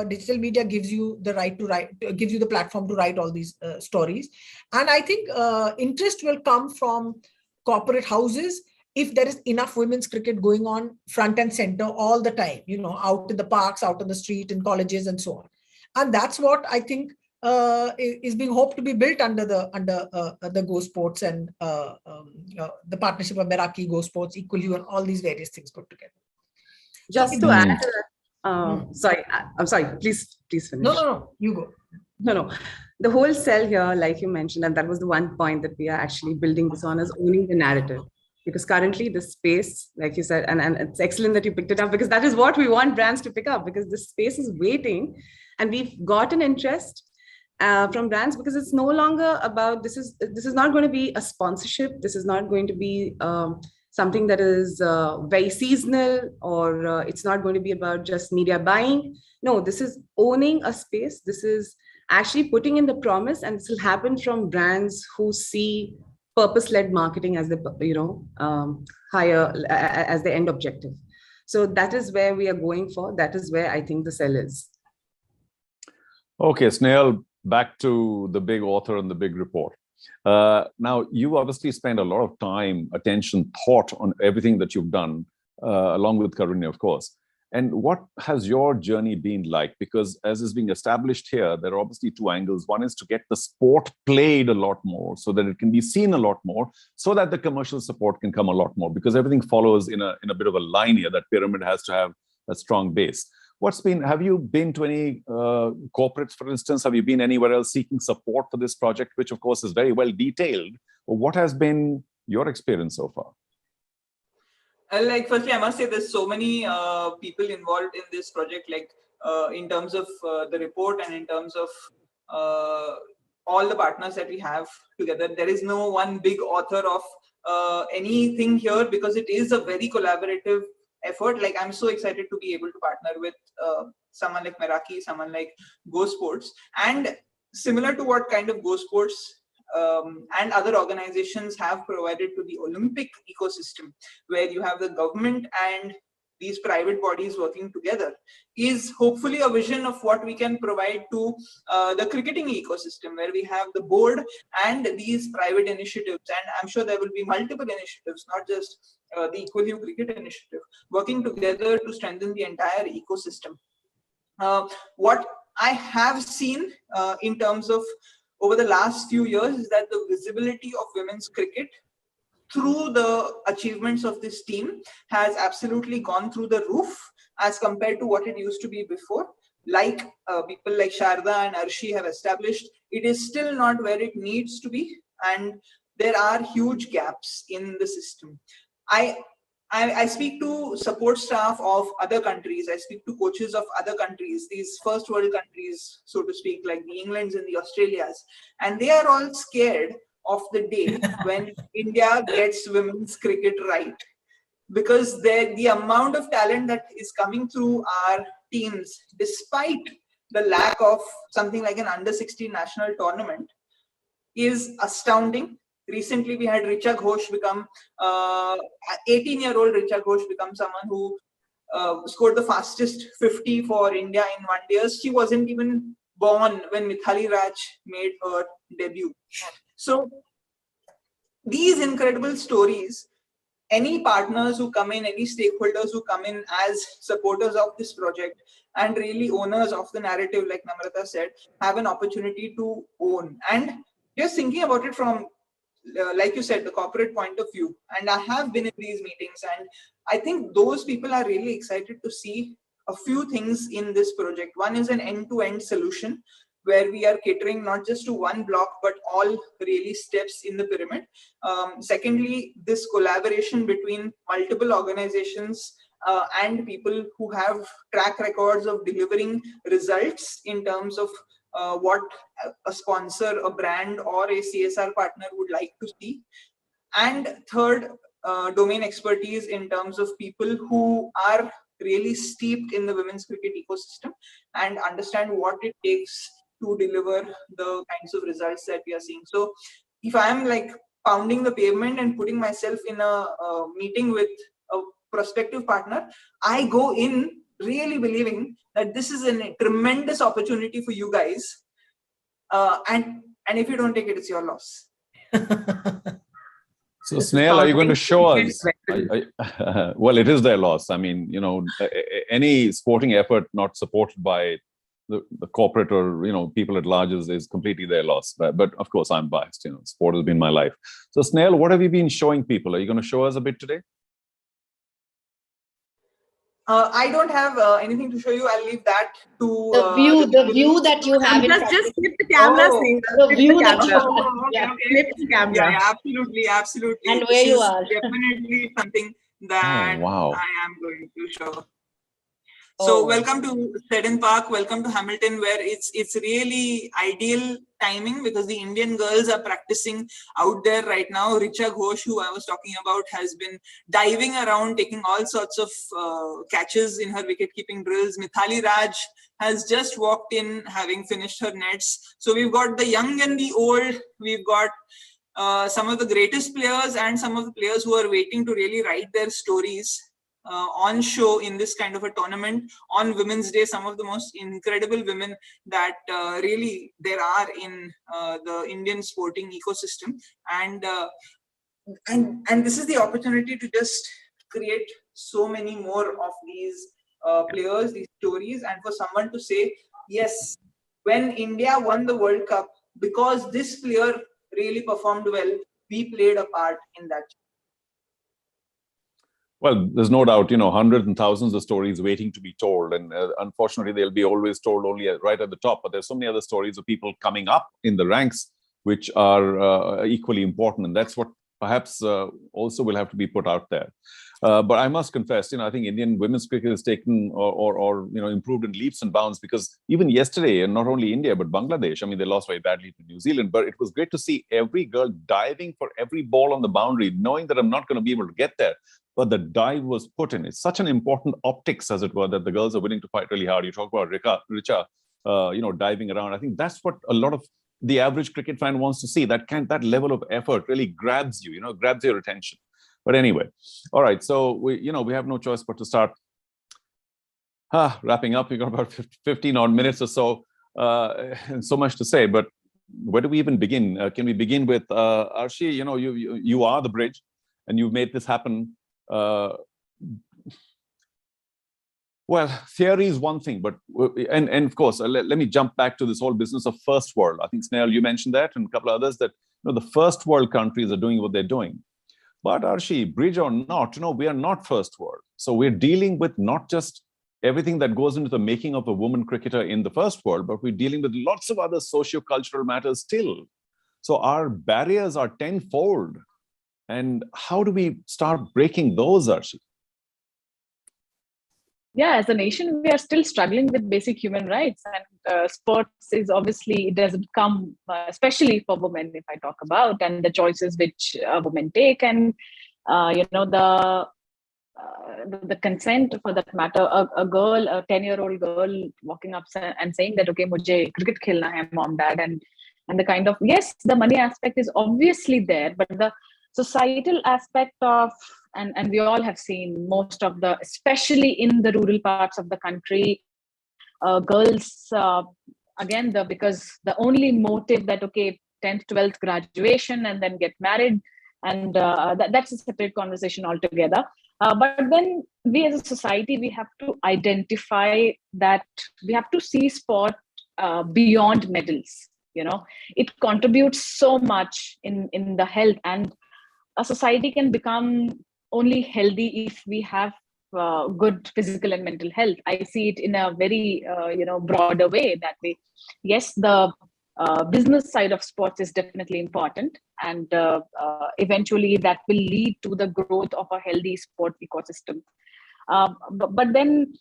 digital media gives you the right to write, gives you the platform to write all these stories. And I think interest will come from corporate houses if there is enough women's cricket going on front and center all the time, out in the parks, out on the street, in colleges and so on. And that's what I think is being hoped to be built under the Go Sports and the partnership of Meraki, Go Sports, Equal You, and all these various things put together. Just to add to that, sorry, I'm sorry, please finish. No, you go. No. The whole cell here, like you mentioned, and that was the one point that we are actually building this on, is owning the narrative. Because currently the space, like you said, and it's excellent that you picked it up, because that is what we want brands to pick up, because the space is waiting, and we've got an interest from brands, because it's no longer about, this is not going to be a sponsorship. This is not going to be something that is very seasonal, or it's not going to be about just media buying. No, this is owning a space. This is actually putting in the promise, and this will happen from brands who see purpose-led marketing as the higher as the end objective. So that is where we are going for. That is where I think the sell is. Okay, Snehal, back to the big author and the big report. Now, you obviously spend a lot of time, attention, thought on everything that you've done, along with Karunya, of course. And what has your journey been like? Because as is being established here, there are obviously two angles. One is to get the sport played a lot more so that it can be seen a lot more, so that the commercial support can come a lot more, because everything follows in a bit of a line here. That pyramid has to have a strong base. Have you been to any corporates, for instance? Have you been anywhere else seeking support for this project, which of course is very well detailed? Or what has been your experience so far? Firstly, I must say there's so many people involved in this project, in terms of the report and in terms of all the partners that we have together. There is no one big author of anything here, because it is a very collaborative effort. I'm so excited to be able to partner with someone like Meraki, someone like Go Sports, and similar to what kind of Go Sports and other organizations have provided to the Olympic ecosystem, where you have the government and these private bodies working together, is hopefully a vision of what we can provide to the cricketing ecosystem, where we have the board and these private initiatives. And I'm sure there will be multiple initiatives, not just the Equal You Cricket Initiative, working together to strengthen the entire ecosystem. What I have seen in terms of over the last few years is that the visibility of women's cricket through the achievements of this team has absolutely gone through the roof as compared to what it used to be before. People like Sharda and Arshi have established, it is still not where it needs to be, and there are huge gaps in the system. I speak to support staff of other countries. I speak to coaches of other countries, these first world countries, so to speak, like the Englands and the Australias. And they are all scared of the day when India gets women's cricket right. Because the amount of talent that is coming through our teams, despite the lack of something like an under-16 national tournament, is astounding. Recently, we had Richa Ghosh become, 18-year-old Richa Ghosh become someone who scored the fastest 50 for India in 1 day. She wasn't even born when Mithali Raj made her debut. So these incredible stories, any partners who come in, any stakeholders who come in as supporters of this project and really owners of the narrative, like Namrata said, have an opportunity to own. And just thinking about it from, like you said, the corporate point of view. And I have been in these meetings, and I think those people are really excited to see a few things in this project. One is an end-to-end solution, where we are catering not just to one block, but all really steps in the pyramid. Secondly, this collaboration between multiple organizations and people who have track records of delivering results in terms of what a sponsor, a brand, or a CSR partner would like to see. And third, domain expertise in terms of people who are really steeped in the women's cricket ecosystem and understand what it takes to deliver the kinds of results that we are seeing. So if I'm like pounding the pavement and putting myself in a meeting with a prospective partner, I go in really believing that this is a tremendous opportunity for you guys. And if you don't take it, it's your loss. So, Snail, are you going to show us? Well, it is their loss. I mean, you know, any sporting effort not supported by the corporate or, you know, people at large is completely their loss. But of course, I'm biased. You know, sport has been my life. So, Snail, what have you been showing people? Are you going to show us a bit today? I don't have anything to show you. I'll leave that to the view that you have. Just flip the camera. The view that you have. Flip the camera. Yeah, absolutely. And where you are. Definitely something that wow. I am going to show. So welcome to Seddon Park, welcome to Hamilton, where it's really ideal timing because the Indian girls are practicing out there right now. Richa Ghosh, who I was talking about, has been diving around, taking all sorts of catches in her wicket-keeping drills. Mithali Raj has just walked in, having finished her nets. So we've got the young and the old. We've got some of the greatest players and some of the players who are waiting to really write their stories on show in this kind of a tournament on Women's Day. Some of the most incredible women that really there are in the Indian sporting ecosystem, and this is the opportunity to just create so many more of these players, these stories, and for someone to say, yes, when India won the World Cup, because this player really performed well, we played a part in that. Well, there's no doubt, you know, hundreds and thousands of stories waiting to be told. And unfortunately, they'll be always told only right at the top. But there's so many other stories of people coming up in the ranks, which are equally important. And that's what perhaps also will have to be put out there. But I must confess, you know, I think Indian women's cricket has taken or you know, improved in leaps and bounds, because even yesterday, and not only India, but Bangladesh, I mean, they lost very badly to New Zealand, but it was great to see every girl diving for every ball on the boundary, knowing that I'm not going to be able to get there. But the dive was put in. It's such an important optics, as it were, that the girls are willing to fight really hard. You talk about Richa, you know, diving around. I think that's what a lot of the average cricket fan wants to see. That level of effort really grabs you, you know, grabs your attention. But anyway, all right. So we have no choice but to start wrapping up. We've got about 15 odd minutes or so, and so much to say. But where do we even begin? Can we begin with Arshi? You know, you are the bridge, and you've made this happen. Well, theory is one thing, but and of course, let me jump back to this whole business of first world. I think, Snail, you mentioned that, and a couple of others, that, you know, the first world countries are doing what they're doing. But Arshi, bridge or not, you know, we are not first world. So we're dealing with not just everything that goes into the making of a woman cricketer in the first world, but we're dealing with lots of other socio-cultural matters still. So our barriers are tenfold. And how do we start breaking those, Arshi? Yeah, as a nation, we are still struggling with basic human rights, and sports is obviously, it doesn't come, especially for women, if I talk about, and the choices which women take, and you know, the consent, for that matter, a girl, a 10-year-old girl walking up and saying that, okay, mujhe cricket khelna hai, mom, dad, and the kind of, yes, the money aspect is obviously there, but the societal aspect of, and we all have seen most of the, especially in the rural parts of the country, girls, again, because the only motive that, okay, 10th, 12th graduation and then get married, and that's a separate conversation altogether. But then we as a society, we have to identify that we have to see sport beyond medals. You know, it contributes so much in the health, and a society can become only healthy if we have good physical and mental health. I see it in a very you know, broader way, that way. Yes, the business side of sports is definitely important, and eventually that will lead to the growth of a healthy sport ecosystem. But then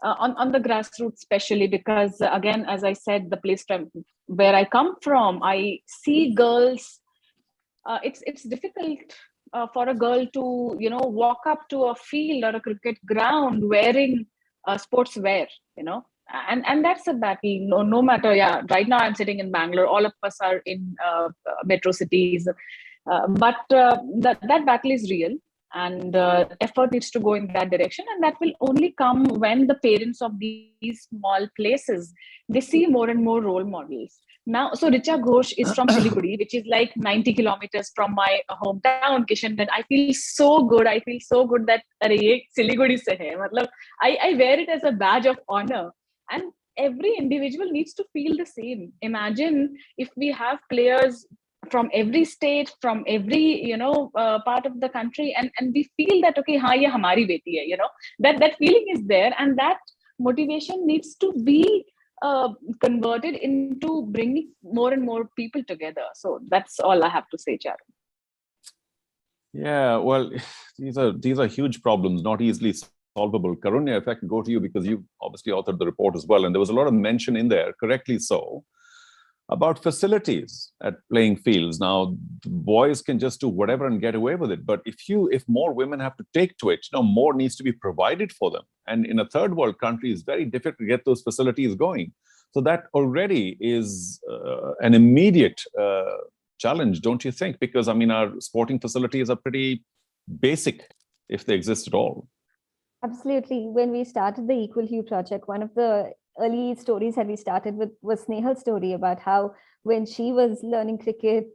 on the grassroots, especially because again, as I said, the place where I come from, I see girls. It's difficult for a girl to walk up to a field or a cricket ground wearing sportswear, and that's a battle. No matter, yeah. Right now, I'm sitting in Bangalore. All of us are in metro cities, but that battle is real, and effort needs to go in that direction, and that will only come when the parents of these small places, they see more and more role models. Now, so Richa Ghosh is from Siliguri, which is like 90 kilometers from my hometown, Kishanganj. I feel so good. I feel so good that ye Siliguri se hai. Matlab, I wear it as a badge of honor. And every individual needs to feel the same. Imagine if we have players from every state, from every part of the country, and we feel that okay, हाँ ये हमारी बेटी है, that feeling is there, and that motivation needs to be converted into bringing more and more people together. So that's all I have to say, Charu. Yeah, well, these are huge problems, not easily solvable. Karunya, if I can go to you, because you obviously authored the report as well, and there was a lot of mention in there, correctly so, about facilities at playing fields. Now, boys can just do whatever and get away with it. But if more women have to take to it, more needs to be provided for them. And in a third world country, it's very difficult to get those facilities going. So that already is an immediate challenge, don't you think? Because, I mean, our sporting facilities are pretty basic, if they exist at all. Absolutely. When we started the Equal Hue project, one of the early stories that we started with was Snehal's story about how when she was learning cricket,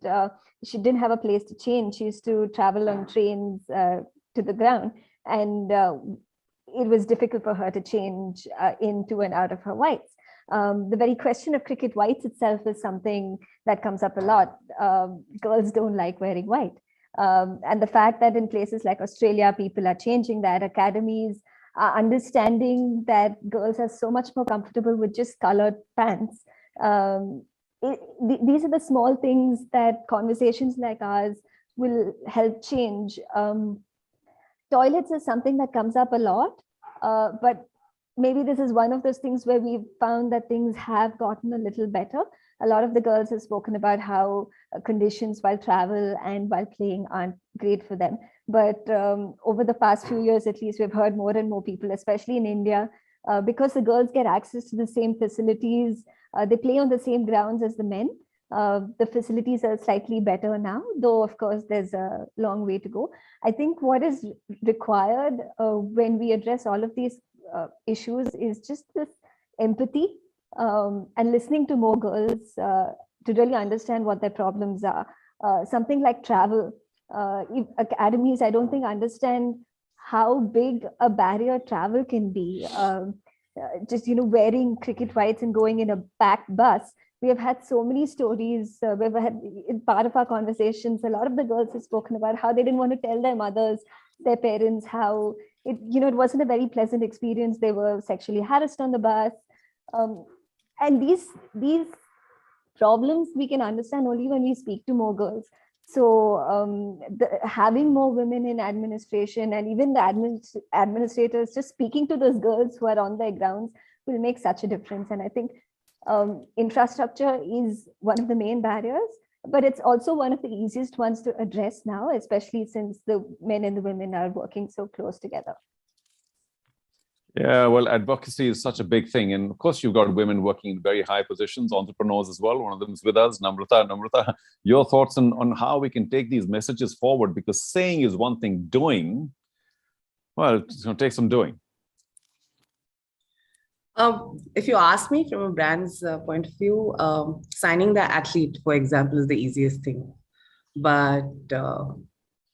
she didn't have a place to change. She used to travel on trains to the ground, and it was difficult for her to change into and out of her whites. The very question of cricket whites itself is something that comes up a lot. Girls don't like wearing white. And the fact that in places like Australia, people are changing that, academies are understanding that girls are so much more comfortable with just colored pants. These are the small things that conversations like ours will help change. Toilets is something that comes up a lot, but maybe this is one of those things where we've found that things have gotten a little better. A lot of the girls have spoken about how conditions while travel and while playing aren't great for them. But over the past few years, at least, we've heard more and more people, especially in India, because the girls get access to the same facilities, they play on the same grounds as the men. The facilities are slightly better now, though, of course, there's a long way to go. I think what is required when we address all of these issues is just this empathy and listening to more girls to really understand what their problems are. Something like travel. Academies, I don't think, understand how big a barrier travel can be. Just, wearing cricket whites and going in a packed bus. We have had so many stories. We've had, in part of our conversations, a lot of the girls have spoken about how they didn't want to tell their mothers, their parents, how it wasn't a very pleasant experience. They were sexually harassed on the bus. And these problems we can understand only when we speak to more girls. So having more women in administration and even the administrators just speaking to those girls who are on their grounds will make such a difference. And I think infrastructure is one of the main barriers, but it's also one of the easiest ones to address now, especially since the men and the women are working so close together. Yeah, well, advocacy is such a big thing. And of course, you've got women working in very high positions, entrepreneurs as well. One of them is with us, Namrata. Namrata, your thoughts on how we can take these messages forward? Because saying is one thing, doing, well, it's going to take some doing. If you ask me from a brand's point of view, signing the athlete, for example, is the easiest thing. But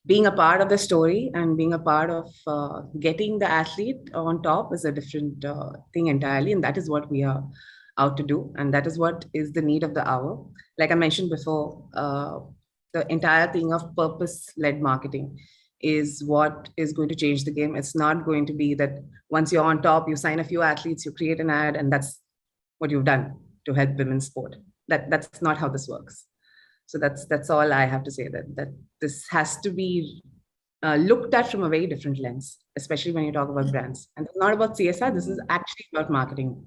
being a part of the story and being a part of getting the athlete on top is a different thing entirely. And that is what we are out to do. And that is what is the need of the hour. Like I mentioned before, the entire thing of purpose-led marketing is what is going to change the game. It's not going to be that once you're on top, you sign a few athletes, you create an ad, and that's what you've done to help women's sport. That's not how this works. So that's all I have to say, that this has to be looked at from a very different lens, especially when you talk about brands. And it's not about CSR, this is actually about marketing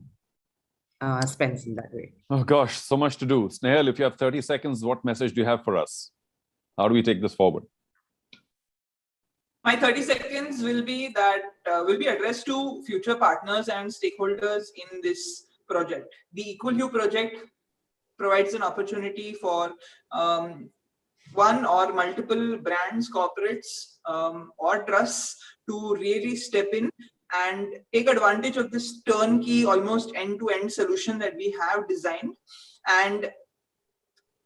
spends in that way. Oh gosh, so much to do. Snehal, if you have 30 seconds, what message do you have for us? How do we take this forward? My 30 seconds will be that will be addressed to future partners and stakeholders in this project. The Equal Hue project provides an opportunity for one or multiple brands, corporates, or trusts to really step in and take advantage of this turnkey, almost end-to-end solution that we have designed, and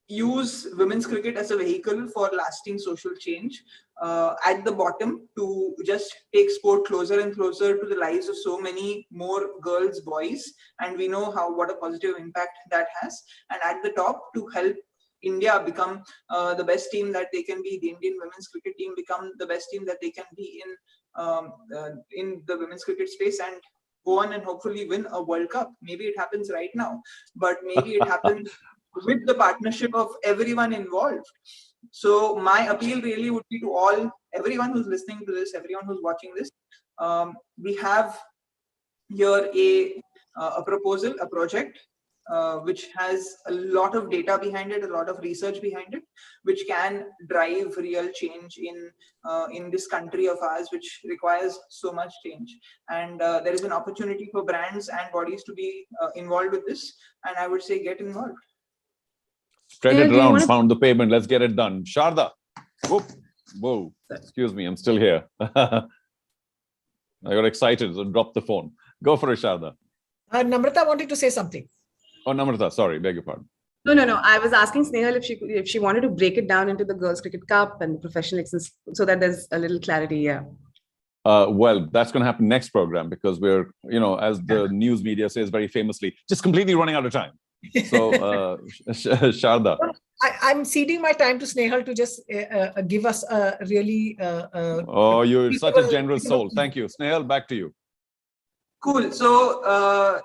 use women's cricket as a vehicle for lasting social change at the bottom, to just take sport closer and closer to the lives of so many more girls, boys, and we know what a positive impact that has. And at the top, to help India become the best team that they can be, the Indian women's cricket team become the best team that they can be in the women's cricket space, and go on and hopefully win a World Cup. Maybe it happens right now, but maybe it happens with the partnership of everyone involved. So my appeal really would be to everyone who's listening to this, everyone who's watching this. We have here a proposal, a project, which has a lot of data behind it, a lot of research behind it, which can drive real change in this country of ours, which requires so much change. And there is an opportunity for brands and bodies to be involved with this. And I would say, get involved. Spread it around, pound the pavement. Let's get it done. Sharda. Whoop. Whoa. Excuse me. I'm still here. I got excited, so dropped the phone. Go for it, Sharda. Namrata wanted to say something. Oh, Namrata, sorry, beg your pardon. No. I was asking Snehal if she wanted to break it down into the Girls Cricket Cup and the professional excellence, so that there's a little clarity. Yeah. Well, that's going to happen next program, because we're, as the news media says very famously, just completely running out of time. So, Sharda. I'm ceding my time to Snehal to just give us a really... oh, you're such a generous soul. Thank you. Snehal, back to you. Cool. So,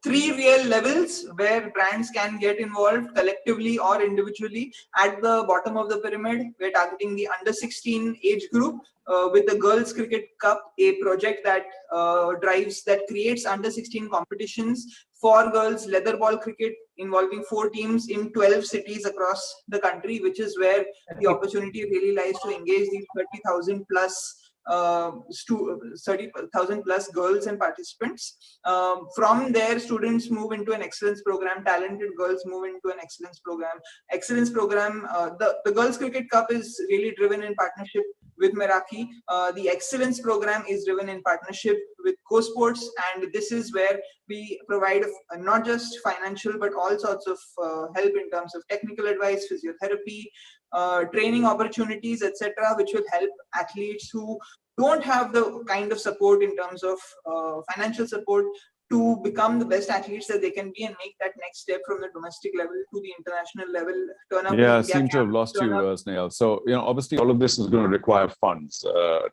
3 real levels where brands can get involved collectively or individually. At the bottom of the pyramid, we're targeting the under 16 age group with the Girls Cricket Cup, a project that creates under 16 competitions for girls leather ball cricket, involving 4 teams in 12 cities across the country, which is where the opportunity really lies to engage these 30,000 plus 30,000 plus girls and participants. From there, students move into an excellence program. Talented girls move into an excellence program. The Girls Cricket Cup is really driven in partnership with Meraki. The excellence program is driven in partnership with CoSports, and this is where we provide not just financial but all sorts of help in terms of technical advice, physiotherapy, training opportunities, etc., which will help athletes who don't have the kind of support in terms of financial support to become the best athletes that they can be and make that next step from the domestic level to the international level. I seem to have lost you, Snehal. So, obviously all of this is going to require funds.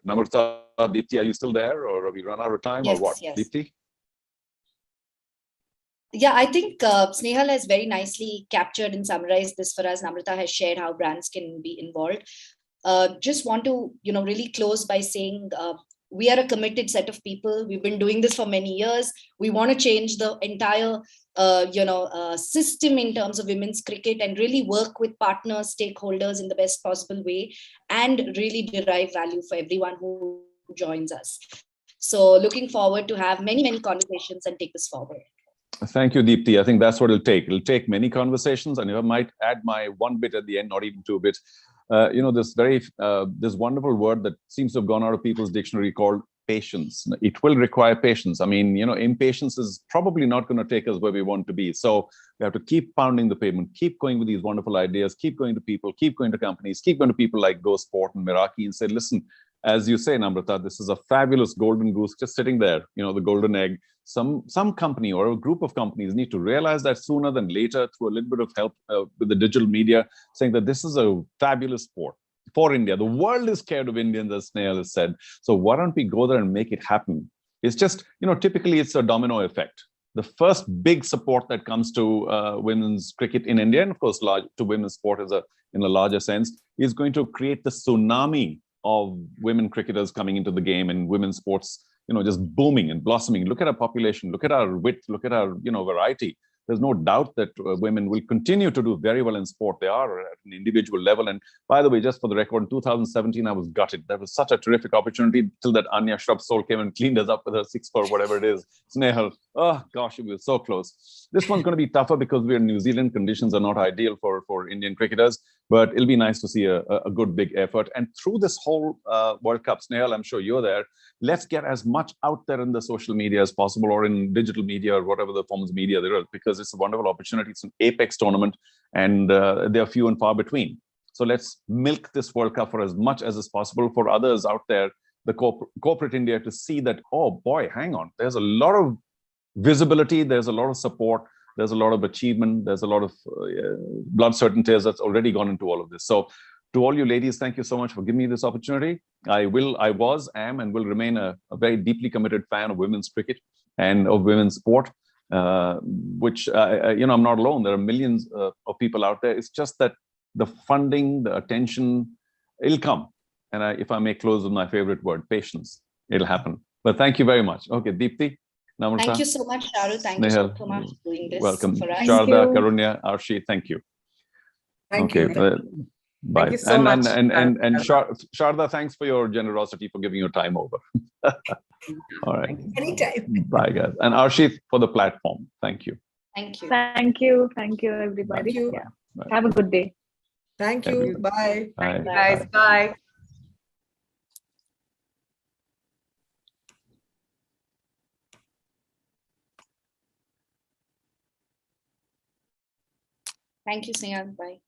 Namrata, Deepti, are you still there, or have we run out of time, or what? Yes. Deepti? Yeah, I think Snehal has very nicely captured and summarized this for us. Namrata has shared how brands can be involved. Just want to, really close by saying we are a committed set of people. We've been doing this for many years. We want to change the entire, system in terms of women's cricket, and really work with partners, stakeholders in the best possible way, and really derive value for everyone who joins us. So looking forward to have many, many conversations and take this forward. Thank you, Deepti. I think that's what it'll take. It'll take many conversations, and if I might add my 1 bit at the end, not even 2 bits. This wonderful word that seems to have gone out of people's dictionary called patience. It will require patience. I mean, impatience is probably not going to take us where we want to be. So we have to keep pounding the pavement, keep going with these wonderful ideas, keep going to people, keep going to companies, keep going to people like GoSport and Meraki and say, listen, as you say, Namrata, this is a fabulous golden goose just sitting there, the golden egg. Some company or a group of companies need to realize that sooner than later through a little bit of help with the digital media, saying that this is a fabulous sport for India. The world is scared of Indians, as Snehal has said. So why don't we go there and make it happen? It's just, typically it's a domino effect. The first big support that comes to women's cricket in India, and of course to women's sport in a larger sense, is going to create the tsunami of women cricketers coming into the game and women's sports, just booming and blossoming. Look at our population, look at our width, look at our, variety. There's no doubt that women will continue to do very well in sport. They are at an individual level. And by the way, just for the record, in 2017, I was gutted. That was such a terrific opportunity till that Anya Shrub-Soul came and cleaned us up with her 6 for whatever it is. Snehal, oh gosh, we were so close. This one's going to be tougher because we're in New Zealand. Conditions are not ideal for Indian cricketers, but it'll be nice to see a good big effort. And through this whole World Cup, Snehal, I'm sure you're there, let's get as much out there in the social media as possible, or in digital media, or whatever the forms of media there are, because it's a wonderful opportunity. It's an apex tournament, and they're few and far between. So let's milk this World Cup for as much as is possible for others out there, the corporate India, to see that, oh boy, hang on, there's a lot of visibility, there's a lot of support, there's a lot of achievement, there's a lot of blood, sweat, and tears that's already gone into all of this. So to all you ladies, thank you so much for giving me this opportunity. I was, am, and will remain a very deeply committed fan of women's cricket and of women's sport, which, I'm not alone. There are millions of people out there. It's just that the funding, the attention, it'll come. And if I may close with my favorite word, patience, it'll happen. But thank you very much. Okay, Deepthi. Namrata. Thank you so much, Charu. Thank you so much for doing this. Welcome. For us. Sharda, Karunya, Arshi, thank you. Thank you. Bye. Thank you so much. And Sharda, thanks for your generosity for giving your time over. All right. Anytime. Bye, guys. And Arshi for the platform. Thank you. Thank you. Thank you. Thank you, everybody. Thank you. Yeah. Bye. Have a good day. Thank you. Bye. Bye. Guys, bye. Thank you, Sneha. Bye.